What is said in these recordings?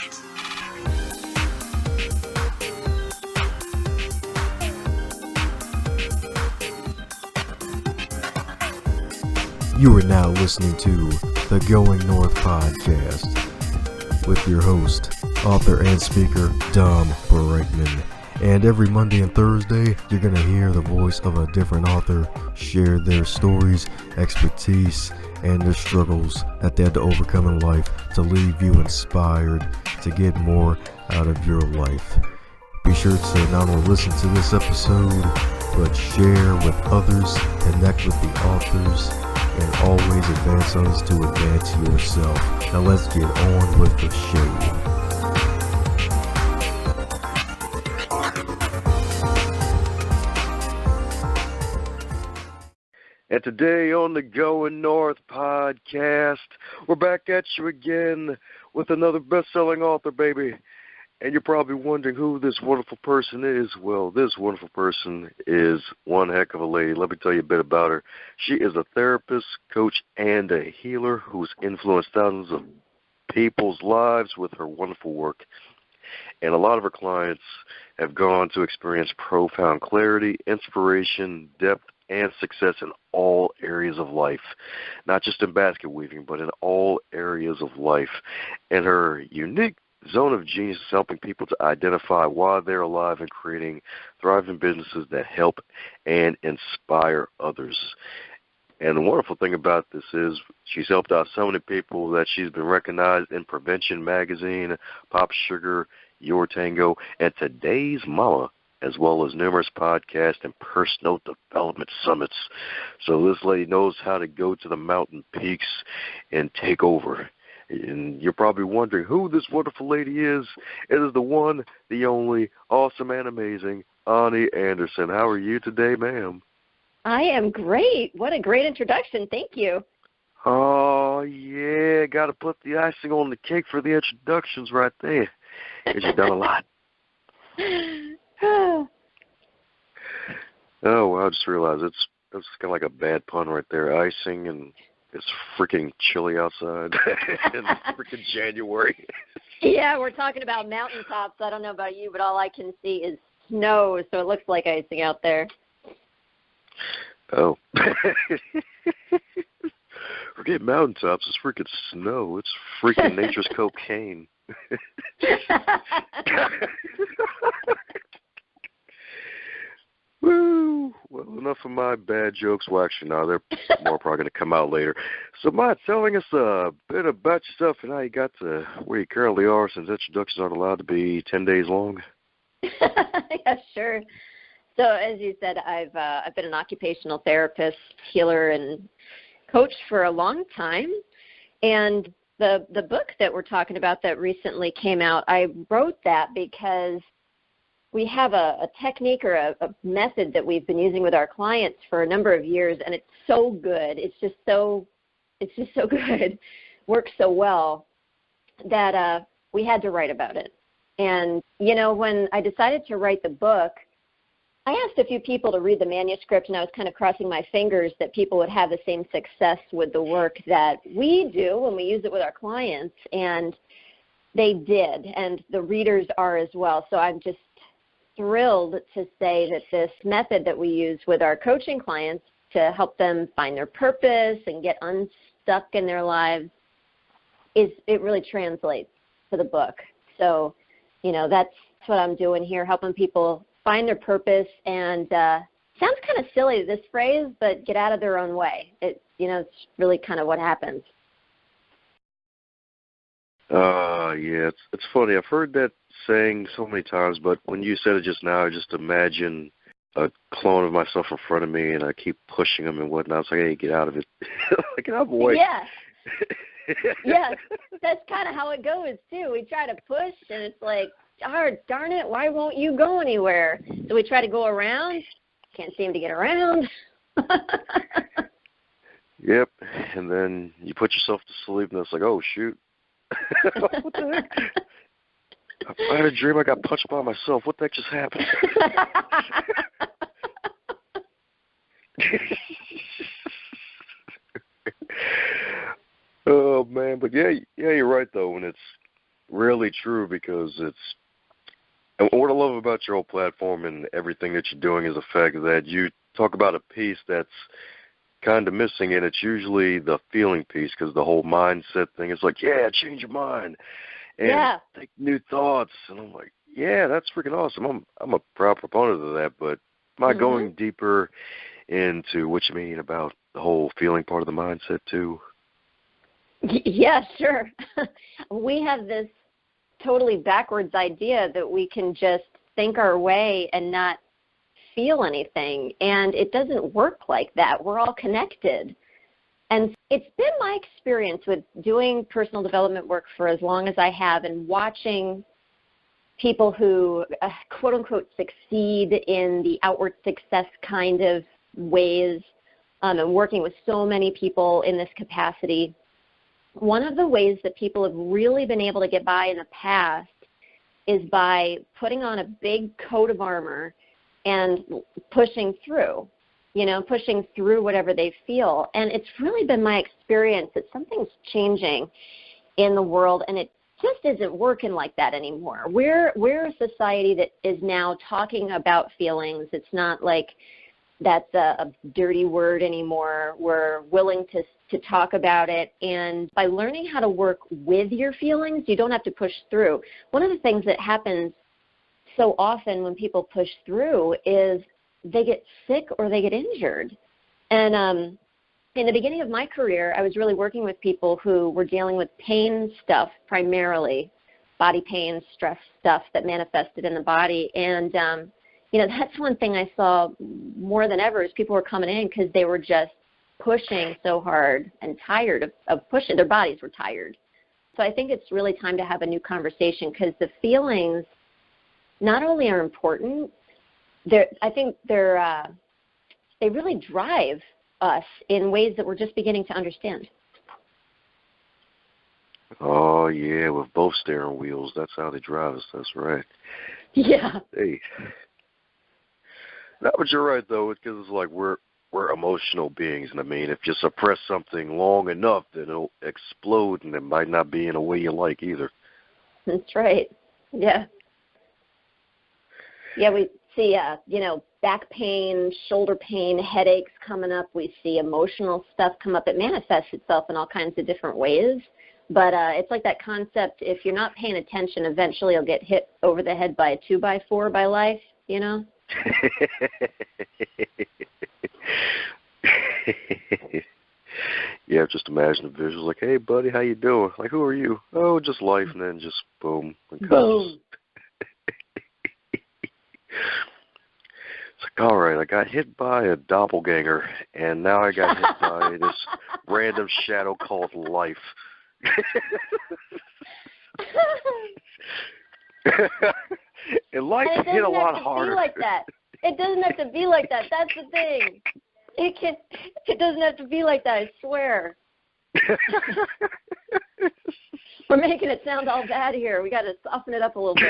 You are now listening to the Going North podcast with your host, author and speaker, Dom Brightmon. And every Monday and Thursday, you're going to hear the voice of a different author share their stories, expertise, and their struggles that they had to overcome in life to leave you inspired to get more out of your life. Be sure to not only listen to this episode, but share with others, connect with the authors, and always advance others to advance yourself. Now let's get on with the show. And today on the Going North podcast, we're back at you again with another best-selling author, baby. And you're probably wondering who this wonderful person is. Well, this wonderful person is one heck of a lady. Let me tell you a bit about her. She is a therapist, coach, and a healer who's influenced thousands of people's lives with her wonderful work. And a lot of her clients have gone to experience profound clarity, inspiration, depth, and success in all areas of life, not just in basket weaving, but in all areas of life. And her unique zone of genius is helping people to identify why they're alive and creating thriving businesses that help and inspire others. And the wonderful thing about this is she's helped out so many people that she's been recognized in Prevention Magazine, Pop Sugar, Your Tango, and Today's Mama, as well as numerous podcasts and personal development summits. So this lady knows how to go to the mountain peaks and take over. And you're probably wondering who this wonderful lady is. It is the one, the only, awesome and amazing Ani Anderson. How are you today, ma'am? I am great. What a great introduction. Thank you. Oh, yeah. Got to put the icing on the cake for the introductions right there. Because you've done a lot. Oh, well, I just realized that's kind of like a bad pun right there. Icing, and it's freaking chilly outside in freaking January. Yeah, we're talking about mountaintops. I don't know about you, but all I can see is snow, so it looks like icing out there. Oh. Forget mountaintops. It's freaking snow. It's freaking nature's cocaine. Woo! Well, enough of my bad jokes. Well, actually, no, they're more probably going to come out later. So, Matt, telling us a bit about yourself and how you got to where you currently are, since introductions aren't allowed to be 10 days long. Yeah, sure. So, as you said, I've been an occupational therapist, healer, and coach for a long time. And the book that we're talking about that recently came out, I wrote that because we have a technique or a method that we've been using with our clients for a number of years, and it's so good. It's just so good, works so well that we had to write about it. And, you know, when I decided to write the book, I asked a few people to read the manuscript, and I was kind of crossing my fingers that people would have the same success with the work that we do when we use it with our clients, and they did, and the readers are as well. So I'm just thrilled to say that this method that we use with our coaching clients to help them find their purpose and get unstuck in their lives, it really translates to the book. So, you know, that's what I'm doing here, helping people find their purpose. And sounds kind of silly, this phrase, but get out of their own way. It's really kind of what happens. Yeah, it's funny. I've heard that saying so many times, but when you said it just now, I just imagine a clone of myself in front of me, and I keep pushing them and whatnot. It's like, hey, get out of it. Get out of the way. Yeah. Yeah, that's kind of how it goes, too. We try to push, and it's like, darn it, why won't you go anywhere? So we try to go around. Can't seem to get around. Yep, and then you put yourself to sleep, and it's like, oh, shoot. What the heck? I had a dream I got punched by myself. What the heck just happened? Oh, man. But, yeah, you're right, though. When it's really true, because and what I love about your whole platform and everything that you're doing is the fact that you talk about a piece that's kind of missing, and it's usually the feeling piece, because the whole mindset thing is like, yeah, change your mind and think new thoughts. And I'm like, yeah, that's freaking awesome. I'm a proud proponent of that, but am I going deeper into what you mean about the whole feeling part of the mindset too? Yeah, sure. We have this totally backwards idea that we can just think our way and not feel anything, and it doesn't work like that. We're all connected. And it's been my experience with doing personal development work for as long as I have, and watching people who, quote unquote, succeed in the outward success kind of ways, and working with so many people in this capacity. One of the ways that people have really been able to get by in the past is by putting on a big coat of armor and pushing through whatever they feel. And it's really been my experience that something's changing in the world, and it just isn't working like that anymore. We're a society that is now talking about feelings. It's not like that's a dirty word anymore. We're willing to talk about it. And by learning how to work with your feelings, you don't have to push through. One of the things that happens so often when people push through is they get sick or they get injured. And in the beginning of my career, I was really working with people who were dealing with pain stuff, primarily body pain, stress stuff that manifested in the body. And that's one thing I saw more than ever, is people were coming in because they were just pushing so hard and tired of pushing. Their bodies were tired. So I think it's really time to have a new conversation, because the feelings not only are important, I think they really drive us in ways that we're just beginning to understand. Oh, yeah, with both steering wheels. That's how they drive us. That's right. Yeah. Hey. No, but you're right, though, because it's like we're emotional beings. And, I mean, if you suppress something long enough, then it'll explode, and it might not be in a way you like either. That's right. Yeah. Yeah, we see, back pain, shoulder pain, headaches coming up. We see emotional stuff come up. It manifests itself in all kinds of different ways. But it's like that concept, if you're not paying attention, eventually you'll get hit over the head by a 2x4 by life, Yeah, just imagine the visuals like, hey, buddy, how you doing? Like, who are you? Oh, just life, and then just boom. Boom. It's like, all right, I got hit by a doppelganger, and now I got hit by this random shadow called life. And life can hit a lot harder. It doesn't have to be like that. That's the thing. It doesn't have to be like that, I swear. We're making it sound all bad here. We got to soften it up a little bit.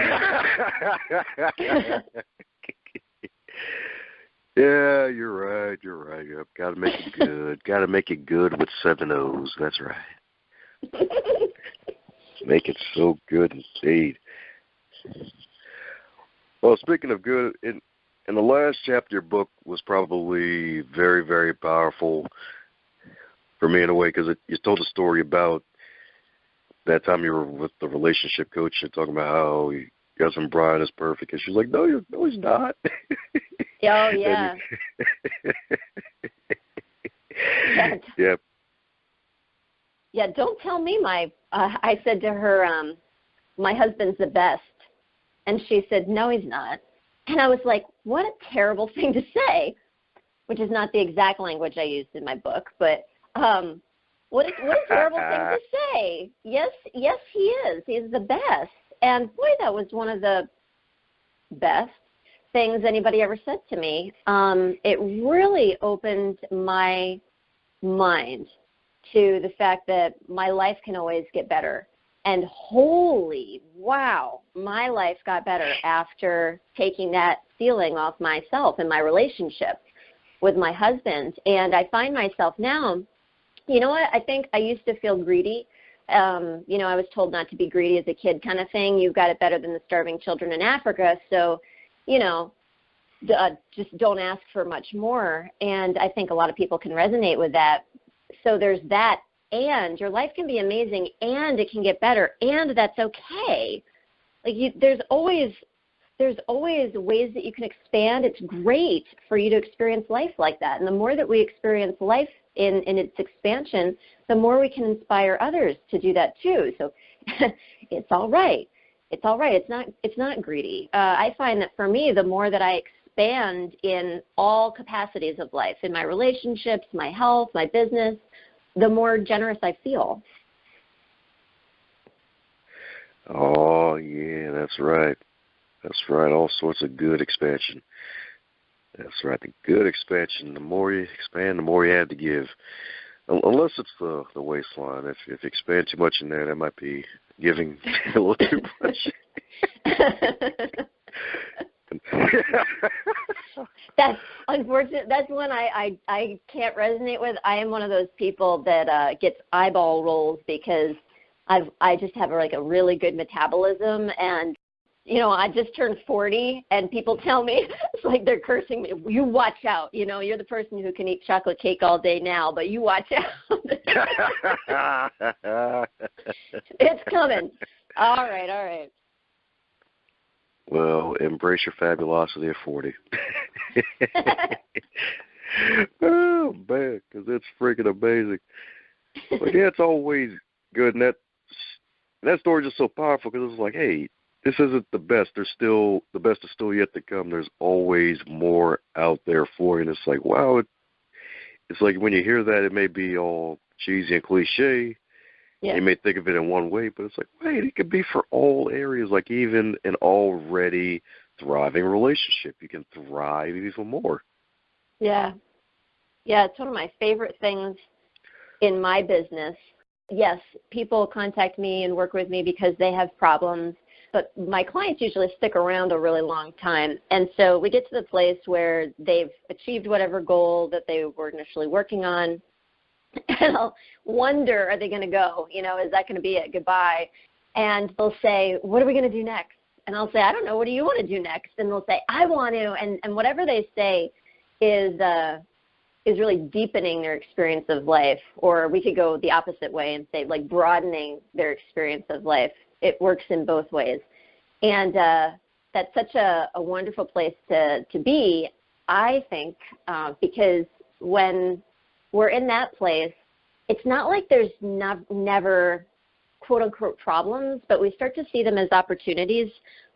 Yeah, you're right. Yep. Got to make it good. Got to make it good with 7 O's. That's right. Make it so good indeed. Well, speaking of good, in the last chapter, your book was probably very, very powerful for me in a way, because you told a story about that time you were with the relationship coach and talking about how your husband Brian is perfect, and she's like, no, he's not. Oh, yeah. Yeah. Yeah, don't tell me I said to her, my husband's the best. And she said, no, he's not. And I was like, what a terrible thing to say, which is not the exact language I used in my book, but what a terrible thing to say. Yes, he is. He's the best. And boy, that was one of the best things anybody ever said to me. It really opened my mind to the fact that my life can always get better. And holy wow, my life got better after taking that ceiling off myself in my relationship with my husband. And I find myself now, you know what, I think I used to feel greedy. I was told not to be greedy as a kid kind of thing. You've got it better than the starving children in Africa. So, just don't ask for much more. And I think a lot of people can resonate with that. So there's that. And your life can be amazing, and it can get better, and that's okay. There's always ways that you can expand. It's great for you to experience life like that. And the more that we experience life in its expansion, the more we can inspire others to do that too. So it's all right. It's all right. It's not greedy. I find that for me, the more that I expand in all capacities of life, in my relationships, my health, my business, the more generous I feel. Oh, yeah, that's right. That's right. All sorts of good expansion. That's right. The good expansion, the more you expand, the more you have to give. Unless it's the waistline. If you expand too much in there, that might be giving a little too much. That's unfortunate. That's one I can't resonate with. I am one of those people that gets eyeball rolls because I just have a really good metabolism, and I just turned 40, and people tell me it's like they're cursing me. You watch out. You're the person who can eat chocolate cake all day now, but you watch out. It's coming. All right. Well, embrace your fabulosity at 40. Oh, man, because it's freaking amazing. But yeah, it's always good. And that story is just so powerful because it's like, hey, this isn't the best. The best is still yet to come. There's always more out there for you. And it's like, wow, it's like when you hear that, it may be all cheesy and cliche. Yeah. You may think of it in one way, but it's like, wait, it could be for all areas, like even an already thriving relationship. You can thrive even more. Yeah. Yeah, it's one of my favorite things in my business. Yes, people contact me and work with me because they have problems, but my clients usually stick around a really long time. And so we get to the place where they've achieved whatever goal that they were initially working on. And I'll wonder, are they going to go? Is that going to be it? Goodbye. And they'll say, what are we going to do next? And I'll say, I don't know. What do you want to do next? And they'll say, I want to. And whatever they say is really deepening their experience of life. Or we could go the opposite way and say, broadening their experience of life. It works in both ways. And that's such a wonderful place to be, I think, because when we're in that place, it's not like there's never quote-unquote problems, but we start to see them as opportunities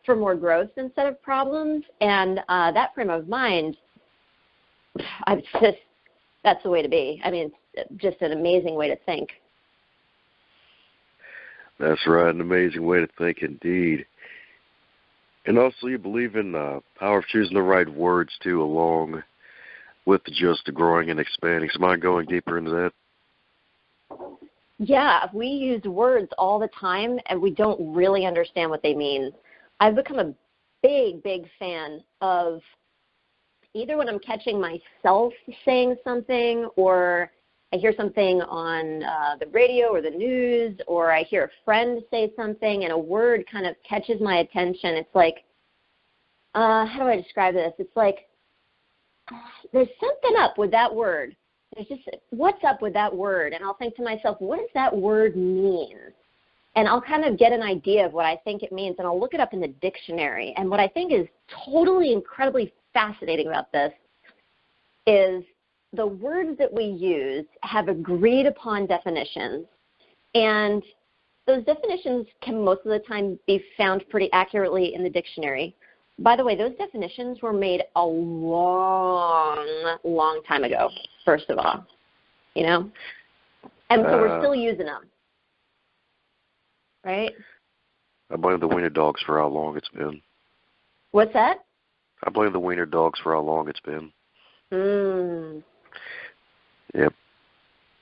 for more growth instead of problems. And that frame of mind, that's the way to be. I mean, it's just an amazing way to think. That's right, an amazing way to think indeed. And also you believe in the power of choosing the right words, too, along with just the growing and expanding. So am I going deeper into that? Yeah, we use words all the time, and we don't really understand what they mean. I've become a big, big fan of either when I'm catching myself saying something, or I hear something on the radio or the news, or I hear a friend say something, and a word kind of catches my attention. It's like, how do I describe this? It's like, there's something up with that word. There's just, what's up with that word? And I'll think to myself, what does that word mean? And I'll kind of get an idea of what I think it means, and I'll look it up in the dictionary. And what I think is totally incredibly fascinating about this is the words that we use have agreed upon definitions. And those definitions can most of the time be found pretty accurately in the dictionary. By the way, those definitions were made a long, long time ago, first of all, And so we're still using them, right? I blame the wiener dogs for how long it's been. What's that? I blame the wiener dogs for how long it's been. Yep.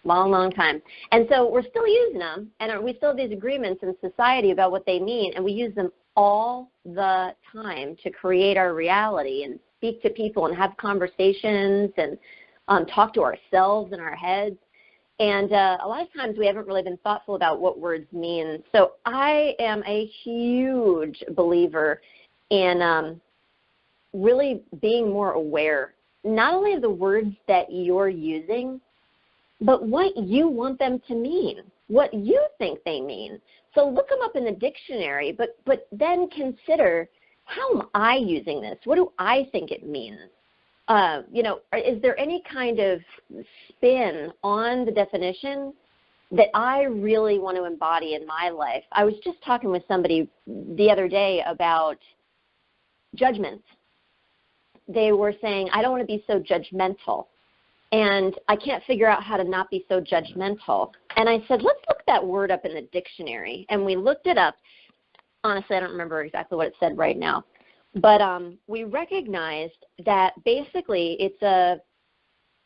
Long, long time. And so we're still using them, and we still have these agreements in society about what they mean, and we use them all the time to create our reality and speak to people and have conversations and talk to ourselves in our heads. And a lot of times we haven't really been thoughtful about what words mean. So I am a huge believer in really being more aware, not only of the words that you're using, but what you want them to mean, what you think they mean. So look them up in the dictionary, but then consider, how am I using this? What do I think it means? Is there any kind of spin on the definition that I really want to embody in my life? I was just talking with somebody the other day about judgments. They were saying, I don't want to be so judgmental, and I can't figure out how to not be so judgmental. And I said, let's look that word up in the dictionary. And we looked it up. Honestly, I don't remember exactly what it said right now. But we recognized that basically it's a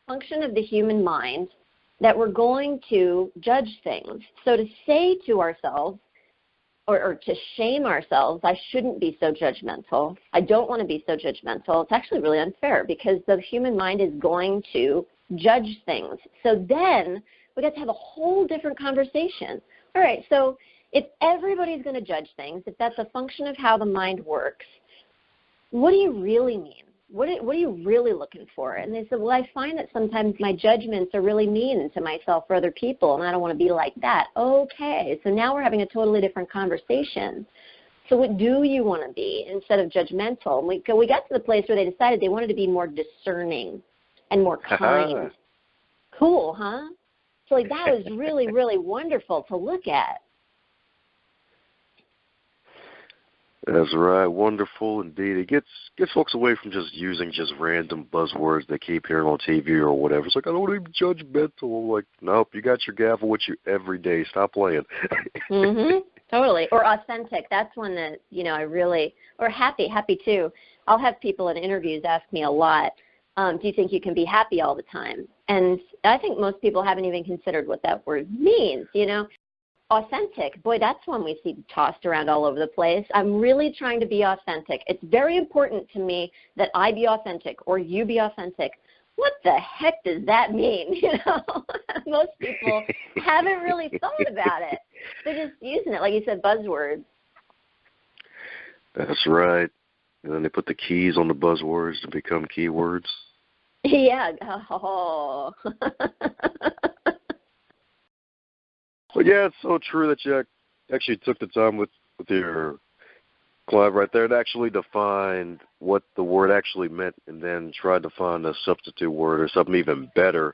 function of the human mind that we're going to judge things. So to say to ourselves, or to shame ourselves, I shouldn't be so judgmental, I don't want to be so judgmental, it's actually really unfair, because the human mind is going to judge things. So then we got to have a whole different conversation. All right, so if everybody's going to judge things, if that's a function of how the mind works, what do you really mean? What are you really looking for? And they said, well, I find that sometimes my judgments are really mean to myself or other people, and I don't want to be like that. Okay, so now we're having a totally different conversation. So what do you want to be instead of judgmental? And we got to the place where they decided they wanted to be more discerning and more kind. Cool, huh? So like that was really, really wonderful to look at. That's right. Wonderful indeed. It gets folks away from just using just random buzzwords they keep hearing on TV or whatever. It's like, I don't want to be judgmental. I'm like, nope, you got your gavel with you every day. Stop playing. Totally. Or authentic. That's one that, I really, or happy too. I'll have people in interviews ask me a lot, do you think you can be happy all the time? And I think most people haven't even considered what that word means, Authentic, boy, that's one we see tossed around all over the place. I'm really trying to be authentic. It's very important to me that I be authentic or you be authentic. What the heck does that mean? Most people haven't really thought about it. They're just using it, like you said, buzzwords. That's right. And then they put the keys on the buzzwords to become keywords. Yeah. Oh. But yeah, it's so true that you actually took the time with your client right there to actually define what the word actually meant, and then tried to find a substitute word or something even better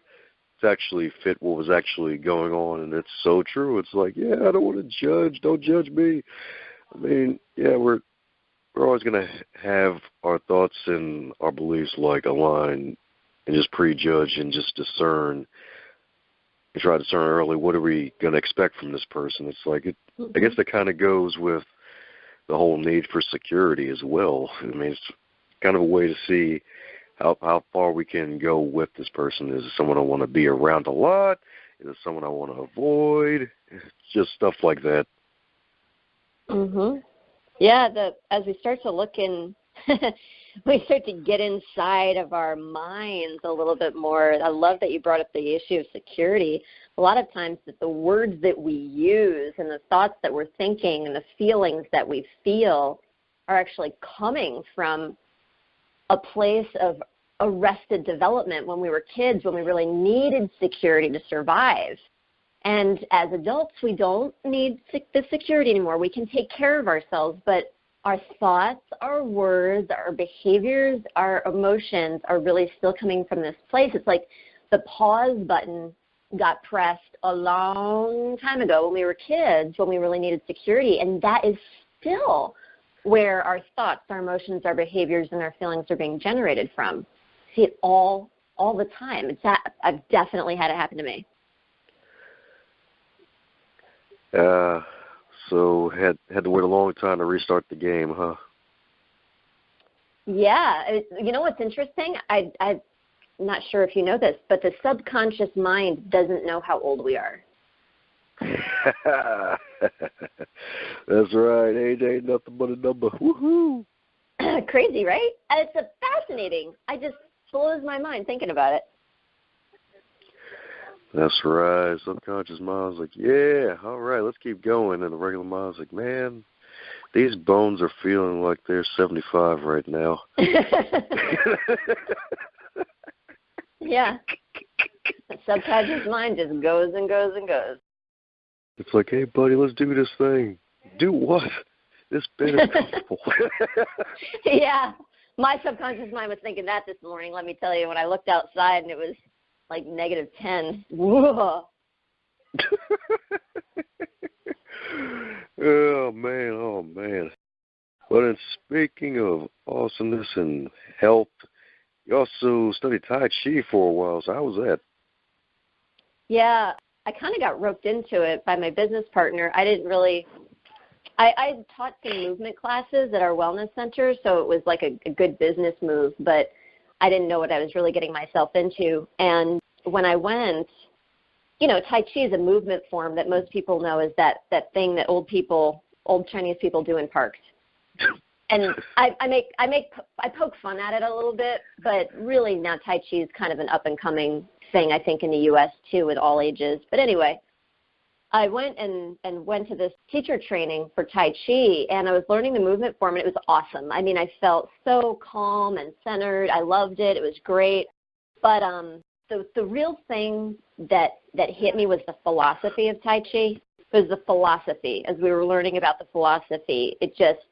to actually fit what was actually going on. And it's so true. It's like, yeah, I don't want to judge. Don't judge me. I mean, yeah, we're always going to have our thoughts and our beliefs like align and just prejudge and just discern. You try to discern early, what are we going to expect from this person? It's like, I guess that kind of goes with the whole need for security as well. I mean, it's kind of a way to see how far we can go with this person. Is it someone I want to be around a lot? Is it someone I want to avoid? Just stuff like that. Yeah, as we start to look in, we start to get inside of our minds a little bit more. I love that you brought up the issue of security. A lot of times that the words that we use and the thoughts that we're thinking and the feelings that we feel are actually coming from a place of arrested development when we were kids, when we really needed security to survive. And as adults, we don't need the security anymore. We can take care of ourselves, but our thoughts, our words, our behaviors, our emotions are really still coming from this place. It's like the pause button got pressed a long time ago when we were kids, when we really needed security, and that is still where our thoughts, our emotions, our behaviors, and our feelings are being generated from. See it all the time. I've definitely had it happen to me. So had to wait a long time to restart the game, huh? Yeah. You know what's interesting? I'm not sure if you know this, but the subconscious mind doesn't know how old we are. That's right. Age ain't nothing but a number. Woohoo! Crazy, right? And it's fascinating. It just blows my mind thinking about it. That's right. Subconscious mind's like, yeah, all right, let's keep going. And the regular mind's like, man, these bones are feeling like they're 75 right now. Yeah. The subconscious mind just goes and goes and goes. It's like, hey, buddy, let's do this thing. Do what? This bed is comfortable. Yeah. My subconscious mind was thinking that this morning, let me tell you, when I looked outside and it was like -10. Whoa. Oh, man. But in speaking of awesomeness and health, you also studied Tai Chi for a while, so how was that? Yeah, I kind of got roped into it by my business partner. I didn't really – I taught some movement classes at our wellness center, so it was like a good business move, but I didn't know what I was really getting myself into. And when I went, you know, Tai Chi is a movement form that most people know is that thing that old Chinese people do in parks. And I poke fun at it a little bit, but really now Tai Chi is kind of an up-and-coming thing, I think, in the U.S. too, with all ages. But anyway, I went and went to this teacher training for Tai Chi, and I was learning the movement form, and it was awesome. I mean, I felt so calm and centered. I loved it. It was great. But the real thing that hit me was the philosophy of Tai Chi. It was the philosophy. As we were learning about the philosophy, it just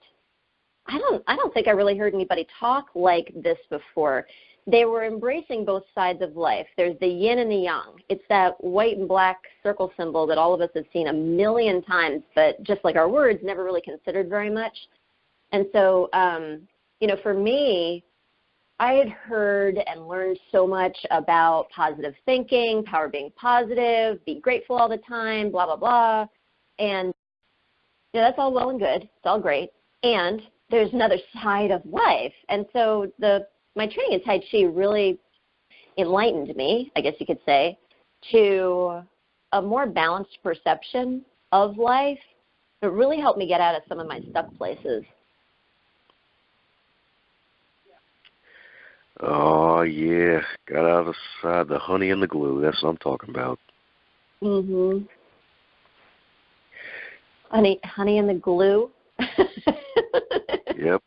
I don't think I really heard anybody talk like this before. They were embracing both sides of life. There's the yin and the yang. It's that white and black circle symbol that all of us have seen a million times, but just like our words, never really considered very much. And so, you know, for me, I had heard and learned so much about positive thinking, power being positive, be grateful all the time, blah, blah, blah. And you know, that's all well and good. It's all great. And there's another side of life. And so my training in Tai Chi really enlightened me, I guess you could say, to a more balanced perception of life. It really helped me get out of some of my stuck places. Oh, yeah. Got out of the honey and the glue. That's what I'm talking about. Mm-hmm. Honey and the glue? Yep.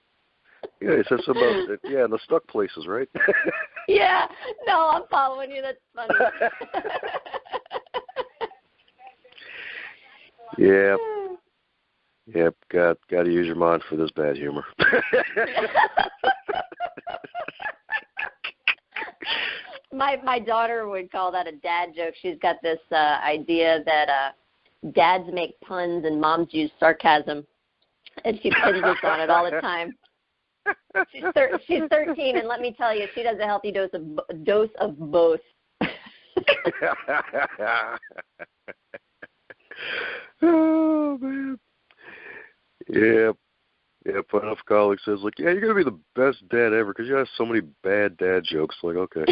Yeah, it says about it. Yeah, the stuck places, right? Yeah. No, I'm following you. That's funny. Yep. Yep. Got to use your mind for this bad humor. My daughter would call that a dad joke. She's got this idea that dads make puns and moms use sarcasm, and she pins us on it all the time. She's 13, and let me tell you, she does a healthy dose of both. Oh, man. Yep. Yep. Enough colleague says, like, yeah, you're going to be the best dad ever because you have so many bad dad jokes. Like, okay.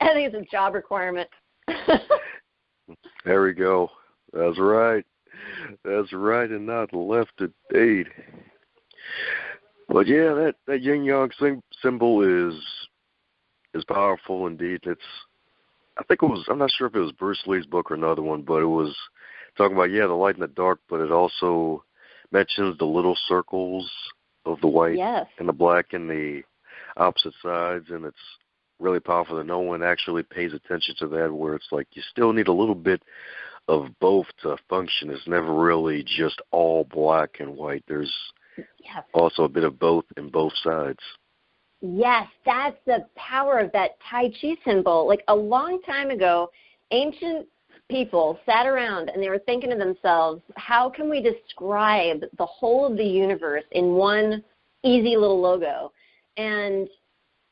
I think it's a job requirement. There we go. That's right. That's right, and not left to date. But yeah, that yin yang symbol is powerful indeed. I'm not sure if it was Bruce Lee's book or another one, but it was talking about the light and the dark, but it also mentions the little circles of the white and the black and the opposite sides, and it's really powerful that no one actually pays attention to that, where it's like you still need a little bit of both to function. It's never really just all black and white. There's also a bit of both in both sides. Yes, that's the power of that Tai Chi symbol. Like a long time ago, ancient people sat around and they were thinking to themselves, how can we describe the whole of the universe in one easy little logo? And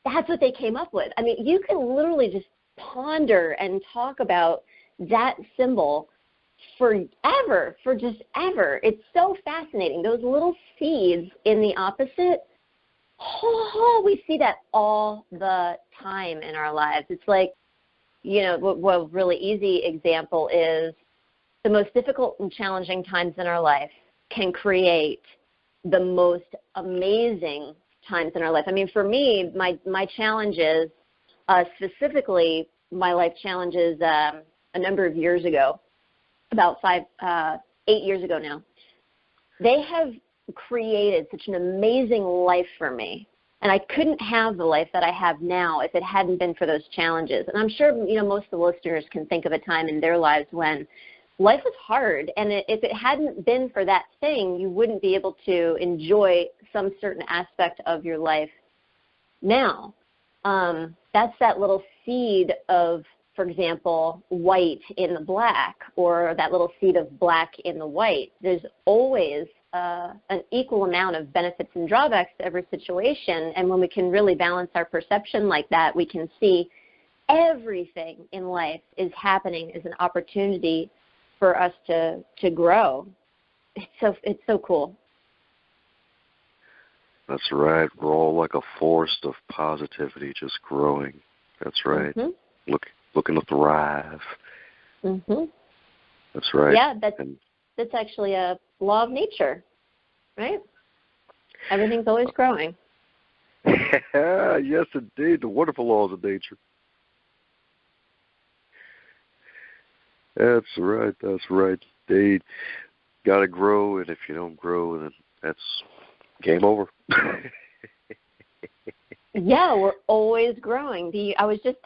that's what they came up with. I mean, you can literally just ponder and talk about that symbol forever, for just ever. It's so fascinating. Those little seeds in the opposite, we see that all the time in our lives. It's like, you know, what a really easy example is the most difficult and challenging times in our life can create the most amazing times in our life. I mean, for me, my challenges, specifically my life challenges a number of years ago, about 8 years ago now, they have created such an amazing life for me. And I couldn't have the life that I have now if it hadn't been for those challenges. And I'm sure, most of the listeners can think of a time in their lives when life was hard. And if it hadn't been for that thing, you wouldn't be able to enjoy some certain aspect of your life now. That's that little seed of, for example, white in the black, or that little seed of black in the white. There's always an equal amount of benefits and drawbacks to every situation, and when we can really balance our perception like that, we can see everything in life is happening as an opportunity for us to grow. It's so cool. That's right. We're all like a forest of positivity, just growing. That's right. Mm-hmm. Looking to thrive. Mm-hmm. That's right. Yeah, that's actually a law of nature, right? Everything's always growing. Yes, indeed. The wonderful laws of nature. That's right. Indeed. Got to grow, and if you don't grow, then that's game over. Yeah, we're always growing. I was just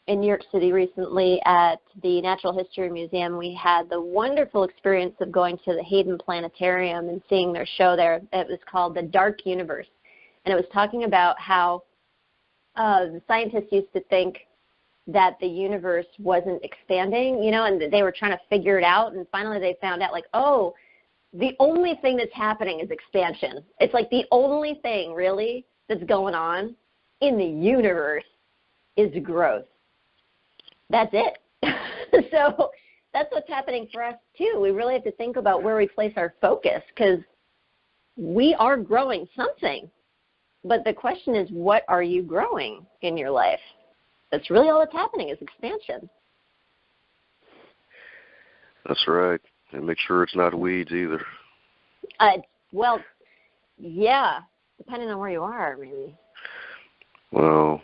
in New York City recently at the Natural History Museum. We had the wonderful experience of going to the Hayden Planetarium and seeing their show there. It was called The Dark Universe. And it was talking about how the scientists used to think that the universe wasn't expanding, and they were trying to figure it out. And finally they found out, the only thing that's happening is expansion. It's like the only thing really that's going on in the universe is growth. That's it. So that's what's happening for us too. We really have to think about where we place our focus, because we are growing something. But the question is, what are you growing in your life? That's really all that's happening is expansion. That's right. And make sure it's not weeds either. Well, yeah, depending on where you are, maybe. Well,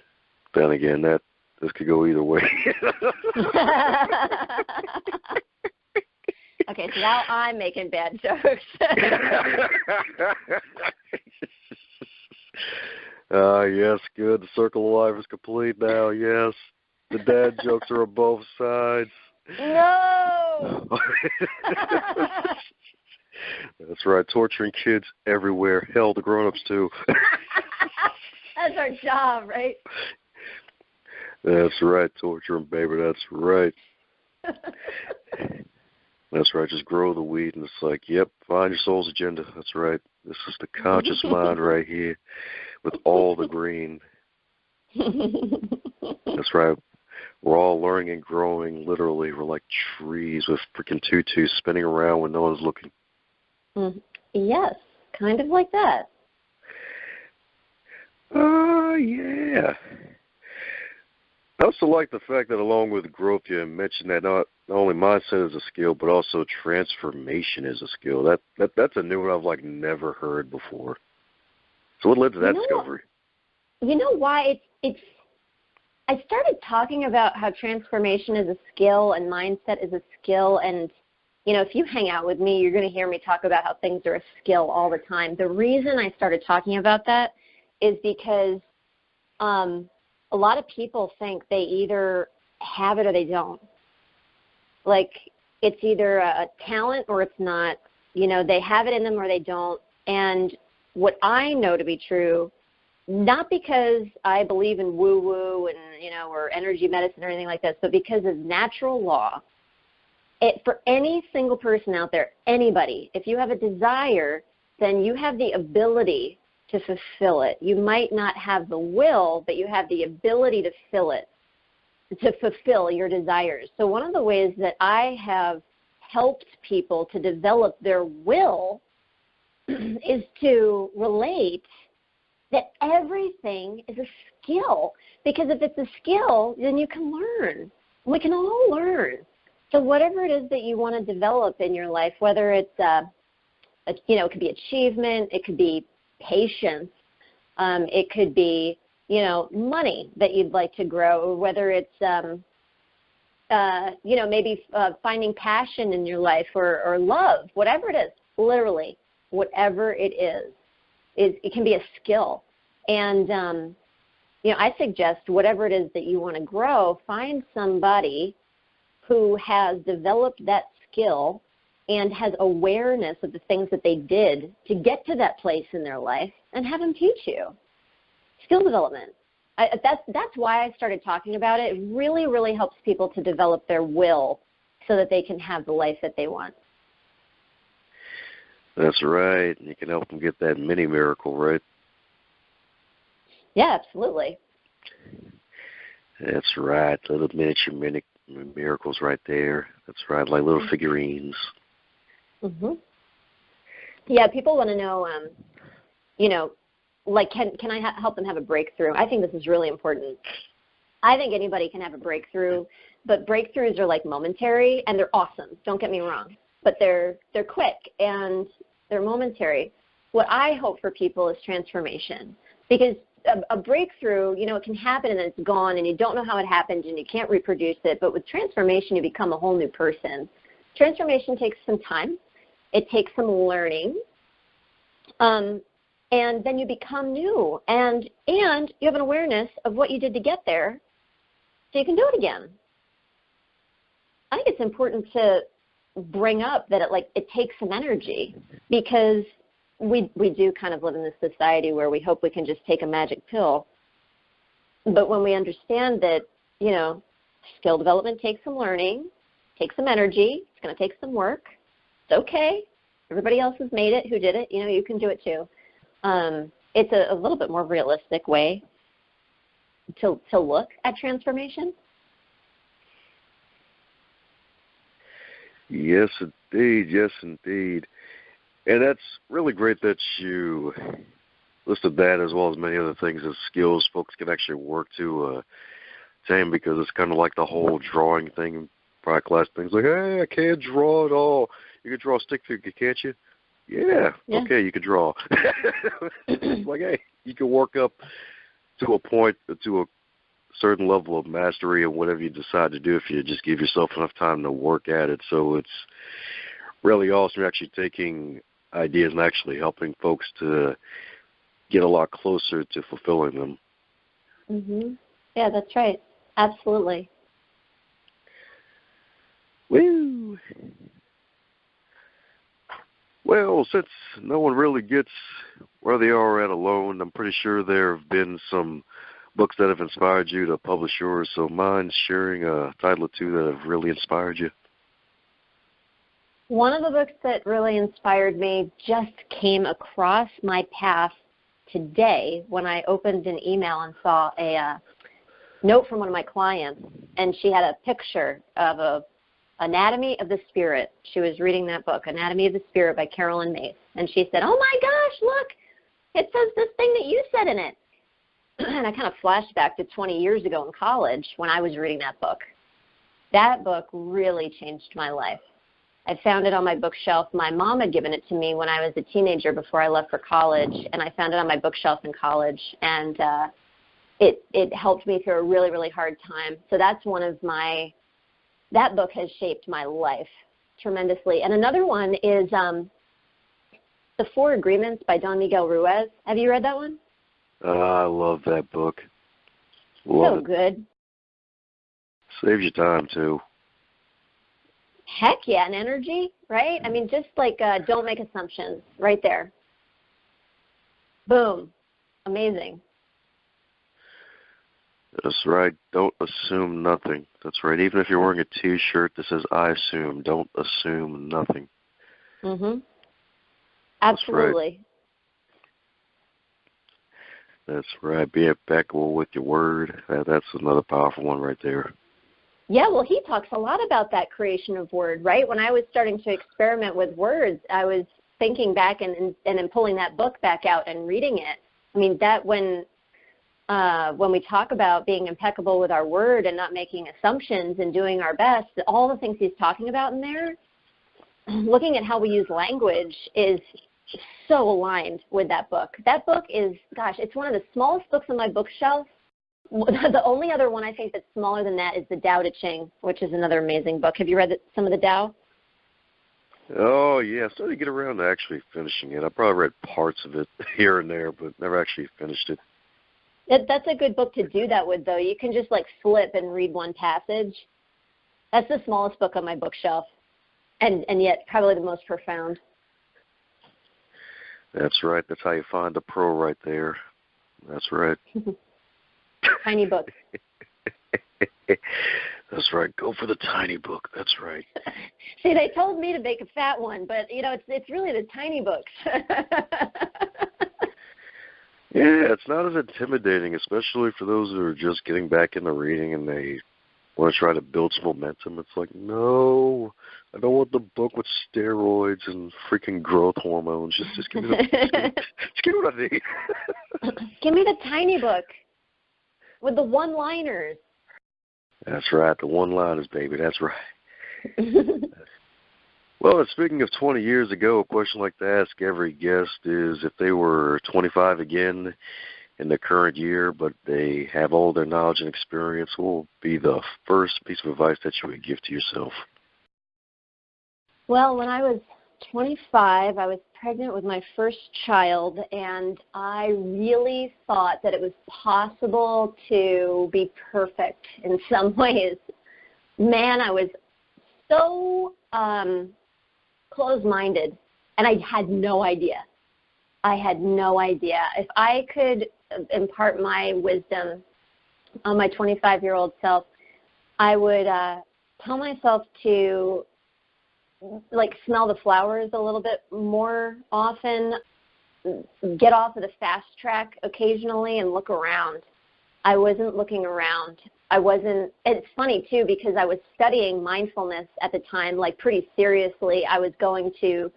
then again, this could go either way. Okay, so now I'm making bad jokes. Yes, good. The circle of life is complete now, yes. The dad jokes are on both sides. No! That's right, torturing kids everywhere. Hell, the grown-ups too. That's our job, right? That's right, torture them, baby, that's right. That's right, just grow the weed, and it's like, yep, find your soul's agenda. That's right. This is the conscious mind right here with all the green. That's right. We're all learning and growing, literally. We're like trees with freaking tutus spinning around when no one's looking. Yes, kind of like that. Yeah. I also like the fact that along with growth, you mentioned that not only mindset is a skill, but also transformation is a skill. That's a new one I've never heard before. So what led to that discovery? You know why I started talking about how transformation is a skill and mindset is a skill, and if you hang out with me, you're going to hear me talk about how things are a skill all the time. The reason I started talking about that is because a lot of people think they either have it or they don't. Like, it's either a talent or it's not. They have it in them or they don't. And what I know to be true, not because I believe in woo-woo and, or energy medicine or anything like that, but because of natural law, for any single person out there, anybody, if you have a desire, then you have the ability to fulfill it. You might not have the will, but you have the ability to fulfill your desires. So one of the ways that I have helped people to develop their will is to relate that everything is a skill. Because if it's a skill, then you can learn. We can all learn. So whatever it is that you want to develop in your life, whether it's, it could be achievement, it could be patience, It could be, money that you'd like to grow, or whether it's, maybe finding passion in your life or love, whatever it is, literally, whatever it is, it can be a skill. And, I suggest whatever it is that you want to grow, find somebody who has developed that skill and has awareness of the things that they did to get to that place in their life, and have them teach you. Skill development. That's why I started talking about it. It really, really helps people to develop their will so that they can have the life that they want. That's right. You can help them get that mini miracle, right? Yeah, absolutely. That's right. Little miniature miracles right there. That's right, like little figurines. Mhm. Yeah, people want to know, like, can I help them have a breakthrough? I think this is really important. I think anybody can have a breakthrough, but breakthroughs are like momentary, and they're awesome. Don't get me wrong, but they're quick and they're momentary. What I hope for people is transformation, because a breakthrough, it can happen and then it's gone, and you don't know how it happened and you can't reproduce it. But with transformation, you become a whole new person. Transformation takes some time. It takes some learning. And then you become new, and you have an awareness of what you did to get there, so you can do it again. I think it's important to bring up that it takes some energy, because we do kind of live in this society where we hope we can just take a magic pill. But when we understand that, skill development takes some learning, takes some energy, it's going to take some work. It's okay. Everybody else has made it who did it. You can do it too. It's a little bit more realistic way to look at transformation. Yes, indeed. Yes, indeed. And that's really great that you listed that, as well as many other things as skills folks can actually work to attain, because it's kind of like the whole drawing thing in prior class. Things like, hey, I can't draw at all. You can draw a stick figure, can't you? Yeah. Okay, you can draw. Like, hey, you can work up to a point, to a certain level of mastery in whatever you decide to do if you just give yourself enough time to work at it. So it's really awesome actually taking ideas and actually helping folks to get a lot closer to fulfilling them. Mhm. Yeah, that's right. Absolutely. Woo! Well, since no one really gets where they are at alone, I'm pretty sure there have been some books that have inspired you to publish yours. So mind sharing a title or two that have really inspired you? One of the books that really inspired me just came across my path today when I opened an email and saw a note from one of my clients, and she had a picture of a Anatomy of the Spirit. She was reading that book, Anatomy of the Spirit by Carolyn Mace, and she said, "Oh my gosh, look, it says this thing that you said in it." And I kind of flashed back to 20 years ago in college when I was reading that book. That book really changed my life. I found it on my bookshelf. My mom had given it to me when I was a teenager before I left for college, and I found it on my bookshelf in college, and it helped me through a really, really hard time. So that's one of that book has shaped my life tremendously. And another one is The Four Agreements by Don Miguel Ruiz. Have you read that one? I love that book. Love so good. Saves you time, too. Heck yeah, and energy, right? I mean, just like don't make assumptions right there. Boom. Amazing. That's right. Don't assume nothing. That's right. Even if you're wearing a T-shirt that says "I assume," don't assume nothing. Mhm. Absolutely. That's right. Be impeccable with your word. That's another powerful one right there. Yeah, well, he talks a lot about that creation of word, right? When I was starting to experiment with words, I was thinking back and then pulling that book back out and reading it. I mean, that when we talk about being impeccable with our word and not making assumptions and doing our best, all the things he's talking about in there, looking at how we use language is so aligned with that book. That book is, gosh, it's one of the smallest books on my bookshelf. The only other one I think that's smaller than that is the Tao Te Ching, which is another amazing book. Have you read some of the Tao? Oh, yeah. I started to get around to actually finishing it. I probably read parts of it here and there, but never actually finished it. That's a good book to do that with, though. You can just, like, flip and read one passage. That's the smallest book on my bookshelf, and yet probably the most profound. That's right. That's how you find a pro right there. That's right. Tiny book. That's right. Go for the tiny book. That's right. See, they told me to make a fat one, but, it's really the tiny books. Yeah, it's not as intimidating, especially for those who are just getting back into reading and they want to try to build some momentum. It's like, no, I don't want the book with steroids and freaking growth hormones. Just give me just give me what I need. Give me the tiny book with the one-liners. That's right, the one-liners, baby. That's right. Well, speaking of 20 years ago, a question I like to ask every guest is if they were 25 again in the current year, but they have all their knowledge and experience, what will be the first piece of advice that you would give to yourself? Well, when I was 25, I was pregnant with my first child, and I really thought that it was possible to be perfect in some ways. Man, I was so closed-minded, and I had no idea. If I could impart my wisdom on my 25-year-old self, I would tell myself to, like, smell the flowers a little bit more often, get off of the fast track occasionally and look around. I wasn't looking around. It's funny, too, because I was studying mindfulness at the time, like, pretty seriously. I was going to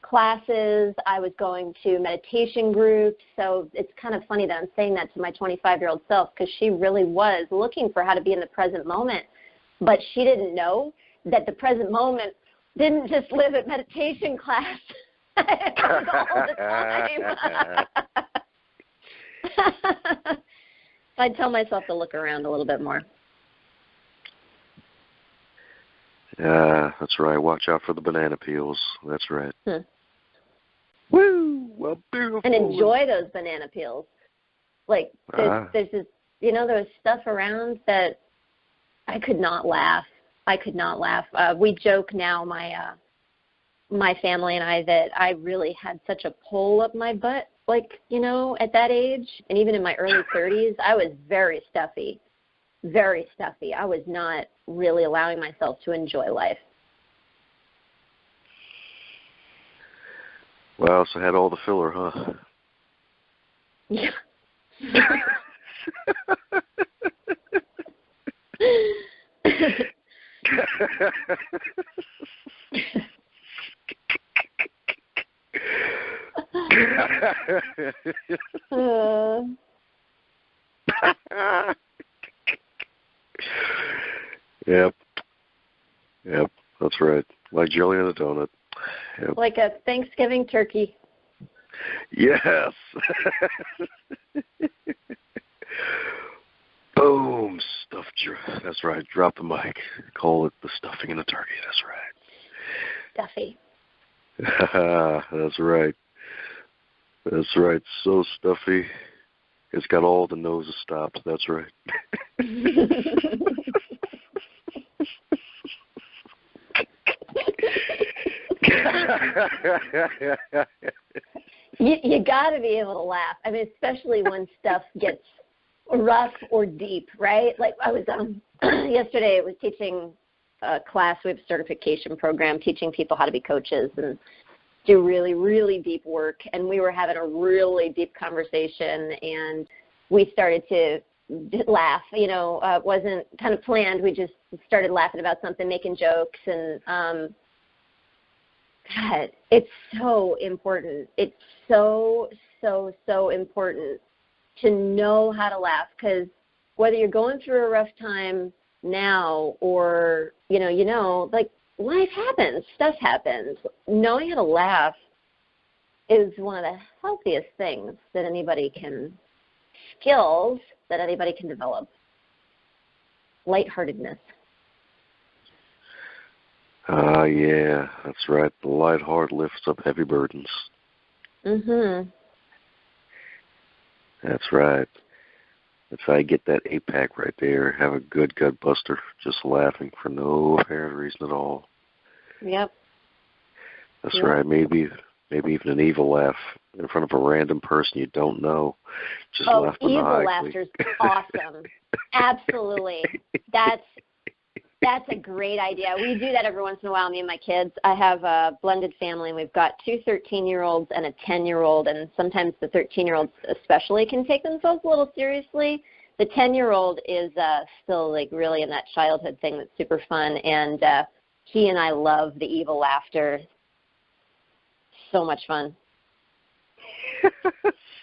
classes. I was going to meditation groups. So it's kind of funny that I'm saying that to my 25-year-old self, because she really was looking for how to be in the present moment. But she didn't know that the present moment didn't just live at meditation class all the time. I'd tell myself to look around a little bit more. Yeah, that's right. Watch out for the banana peels. That's right. Woo! Well, beautiful. And enjoy those banana peels. Like, there's this, there was stuff around that I could not laugh. We joke now, my family and I, that I really had such a pull up my butt, like, at that age. And even in my early 30s, I was very stuffy. Very stuffy. I was not really allowing myself to enjoy life. Well, so had all the filler, huh? Yeah. Yep, that's right. Like jelly in a donut. Yep. Like a Thanksgiving turkey. Yes. Boom, that's right. Drop the mic. Call it the stuffing in the turkey. That's right. Stuffy. That's right. That's right. So stuffy. It's got all the noses stopped. That's right. You got to be able to laugh. I mean, especially when stuff gets rough or deep, right? Like I was yesterday, I was teaching a class. We have a certification program teaching people how to be coaches and do really, really deep work. And we were having a really deep conversation, and we started to laugh. It wasn't kind of planned. We just started laughing about something, making jokes, and God, it's so important. It's so, so, so important to know how to laugh, because whether you're going through a rough time now or, like life happens, stuff happens. Knowing how to laugh is one of the healthiest things that skills that anybody can develop. Lightheartedness. Yeah, that's right. The light heart lifts up heavy burdens. Mhm. That's right. That's how you get that 8-pack right there. Have a good gut buster, just laughing for no apparent reason at all. Yep. That's right. Maybe even an evil laugh in front of a random person you don't know. Just laugh maniacally. Evil laughter's awesome. Absolutely. That's a great idea. We do that every once in a while, me and my kids. I have a blended family, and we've got 2 13-year-olds and a 10-year-old, and sometimes the 13-year-olds especially can take themselves a little seriously. The 10-year-old is still like really in that childhood thing that's super fun, and he and I love the evil laughter. So much fun.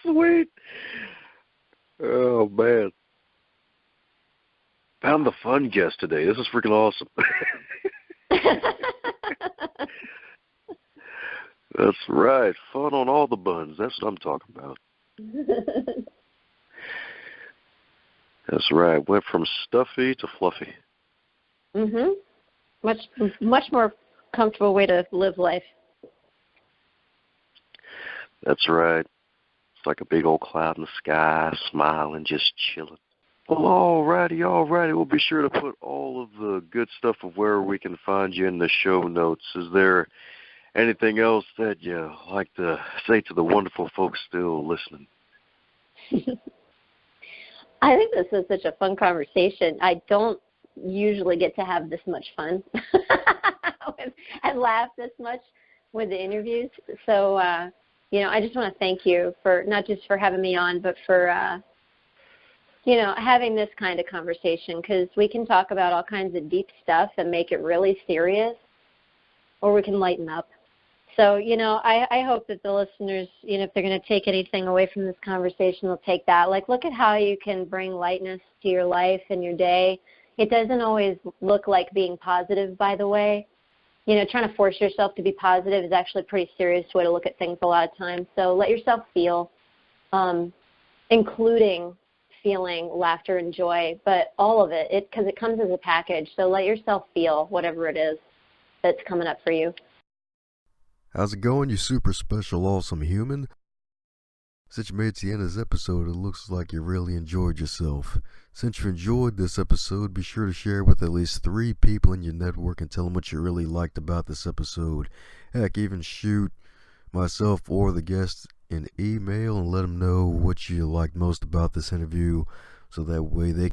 Sweet. Oh, man. Found the fun guest today. This is freaking awesome. That's right. Fun on all the buns. That's what I'm talking about. That's right. Went from stuffy to fluffy. Mhm. Much more comfortable way to live life. That's right. It's like a big old cloud in the sky, smiling, just chilling. Well, all righty. We'll be sure to put all of the good stuff of where we can find you in the show notes. Is there anything else that you like to say to the wonderful folks still listening? I think this is such a fun conversation. I don't usually get to have this much fun and laugh this much with the interviews. So, I just want to thank you for not just for having me on, but for, having this kind of conversation, because we can talk about all kinds of deep stuff and make it really serious, or we can lighten up. So, I hope that the listeners, if they're going to take anything away from this conversation, they'll take that. Like, look at how you can bring lightness to your life and your day. It doesn't always look like being positive, by the way. Trying to force yourself to be positive is actually a pretty serious way to look at things a lot of times. So let yourself feel, including feeling laughter and joy, but all of it, because it comes as a package. So let yourself feel whatever it is that's coming up for you. How's it going, you super special, awesome human? Since you made it to the end of this episode, it looks like you really enjoyed yourself. Since you enjoyed this episode, be sure to share it with at least 3 people in your network and tell them what you really liked about this episode. Heck, even shoot myself or the guest an email and let them know what you liked most about this interview, so that way they